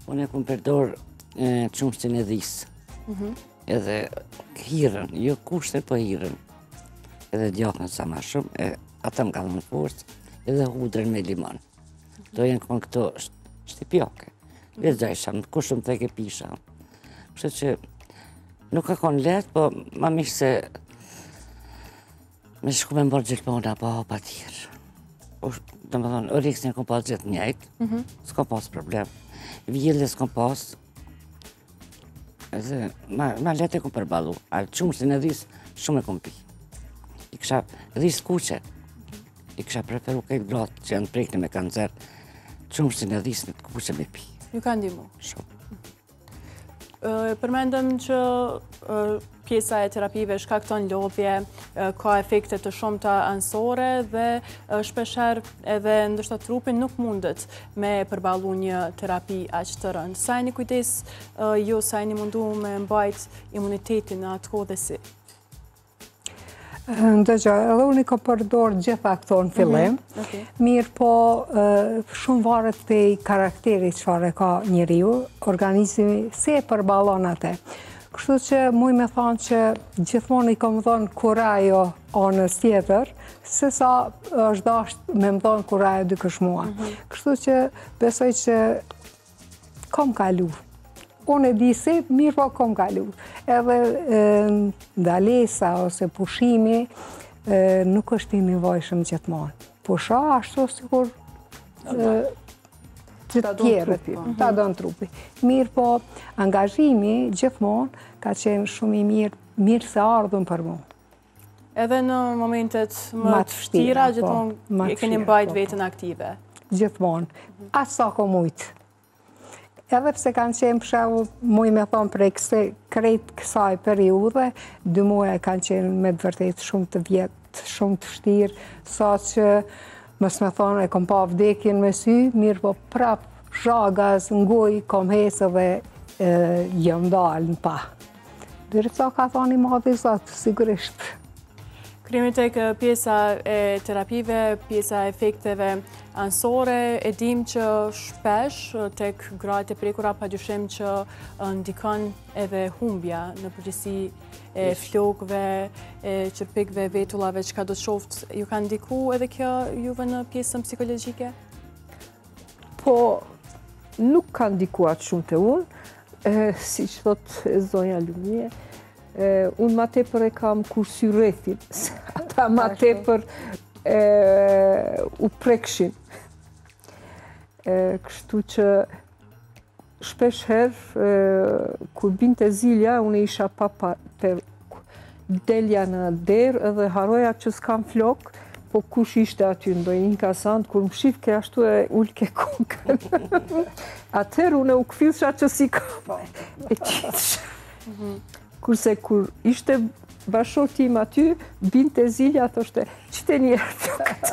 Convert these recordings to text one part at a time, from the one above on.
Unë e kumë përdor qumshtin e dhisë. Edhe hirën, jo kushtin, po hirën. Edhe djakën sa ma shumë, ata më ka dhënë forcë, edhe hudrën me limon. Do jenë këmë këto shtipjake. Lezajsha, kush shumë të ke pisha. Kështë që nuk ka konë letë, po ma mishë se me shku me mborë gjelpona, po pa tjerë. Do më thonë, oriksin kom pas gjithë njëjtë, s'kom pas problem. Vjellë s'kom pas, edhe ma letë e kom përbalu. A qumshtin e dhisë, shumë e kom pi. I kësha dhisë kuqe. I kësha preferu këtë blatë që janë prekni me kancer, qumshtin e dhisë në të kuqe me pi. Ju ka ndihmu? Shumë. Përmendëm që pjesa e terapive shkakton lodhje, ka efekte të shumta anësore dhe shpeshherë edhe ndoshta trupin nuk mundet me përballu një terapi aq të rëndë. Sa jeni kujdes ju, sa jeni mundu me mbajt imunitetin në atë kohë dhe si? Ndëgjë, edhe unë i ka përdor gjitha këto në fillim, mirë po shumë varet për karakterit çfarë ka njeriu, organizmi si e përballon atë. Kështu që muj me thonë që gjithmonë i kam thonë kurajo anës tjetër, se sa është dashtë me më thonë kurajo dykësh mua. Kështu që besoj që kam kalu. Unë e di si, mirë po kom kalu. Edhe ndalesa ose pushimi nuk është i nevojshëm gjithmonë. Pusha ashtu sikur të tjerët, ta donë trupi. Mirë po, angazhimi gjithmonë ka qenë shumë i mirë se ardhën për mu. Edhe në momentet më të vështira, gjithmonë e keni mbajt vetën aktive? Gjithmonë. Aq sa ko mujtë. Edhe pse kanë qenë për shembull, muj me thonë prej krejt kësaj periudhe, 2 muaj kanë qenë me të vërtet shumë të vjetë, shumë të vështirë, sa që mos me thonë e kom pa vdekjen me sy, mirë po prap zhagaz, nguj, kom hesë dhe jam dalë në pa. Dyrësa ka thonë i madhi Zotë, sigurisht. Krimi tek pjesa e terapive, pjesa e efekteve anësore, e dim që shpesh tek gratë e prekura padyshim që ndikon edhe humbja në përgjithësi e flokëve, e qërpikëve, vetullave, çka do të qoftë, ju ka ndiku edhe kjo juve në pjesën psikologjike? Po, nuk ka ndikuar shumë te unë, si që thotë zonja Lumie, unë ma tepër e kam kursy rrethin, ata ma tepër u prekshin. Kështu që shpesh herë, kur binte zilja, unë isha pa për delja në derë edhe haroja që s'kam flok, po kush ishte aty në dojnë inkasant, kur më shifke ashtu e ullke kokën. Atëherë unë u këfilësha që si kam e qitësha. Kurse kur ishte bashkëtim aty, binte zilja, thoshte, qite njerë flokët.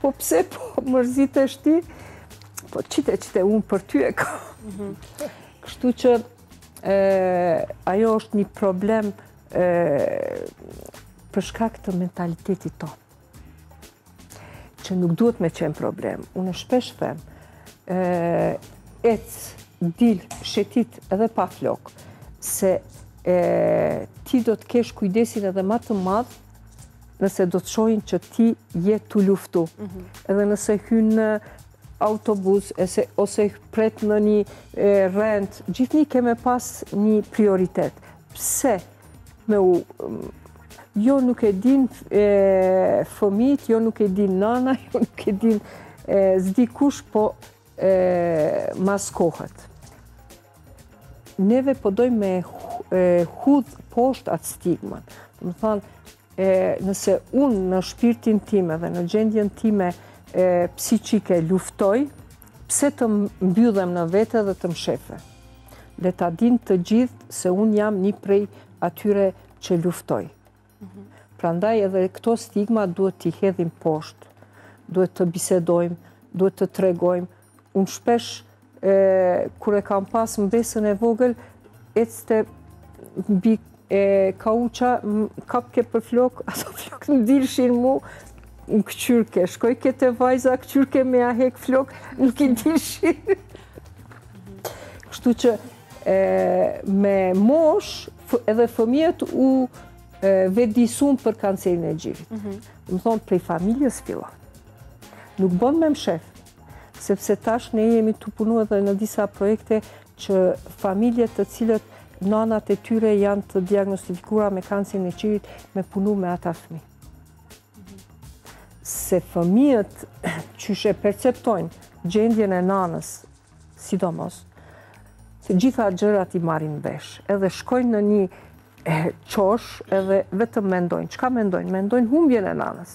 Po pse po mërzitesh ti? Po qite, unë për ty e ka. Kështu që ajo është një problem për shkak të mentalitetit tonë, që nuk duhet me qenë problem. Unë shpesh them, dil, shetit edhe pa flok, se ti do të kesh kujdesin edhe ma të madh nëse do të shohin që ti je të luftu. Edhe nëse hynë në autobus, ose pret në një rent, gjithni keme pas një prioritet. Pse me u... Jo nuk e din fëmijët, jo nuk e din nana, jo nuk e din zdi kush, po maskohet. Neve po dojmë me hudh poshtë atë stigmën. Më thonë, nëse unë në shpirtin time dhe në gjendjen time psiqike luftoj, pse të mbyllim në vete dhe të mshefe? Le ta din të gjithë se unë jam një prej atyre që luftoj. Prandaj edhe këto stigma duhet t'i hedhim poshtë, duhet të bisedojmë, duhet të tregojmë. Unë shpesh, kur e kam pas mbesën e vogël, ecte mbi kauqa, kapke për flok, ato flok në dilshin mu në këqyrke. Shkoj kete vajza këqyrke me a hek flok, nuk i dilshin. Kështu që me mosh edhe fëmijët u vetëdijsuan për kancerin e gjirit. Më thonë, prej familjes fillon. Nuk bën me mshef, sepse tash ne jemi të punu edhe në disa projekte që familjet të cilët nanat e tyre janë të diagnostifikuara me kancerin e gjirit me punu me ata fëmijë. Se fëmijët që perceptojnë gjendjen e nanës, sidomos, se gjitha gjërat i marrin vesh, edhe shkojnë në një qosh edhe vetëm mendojnë. Çka mendojnë? Mendojnë humbjen e nanës.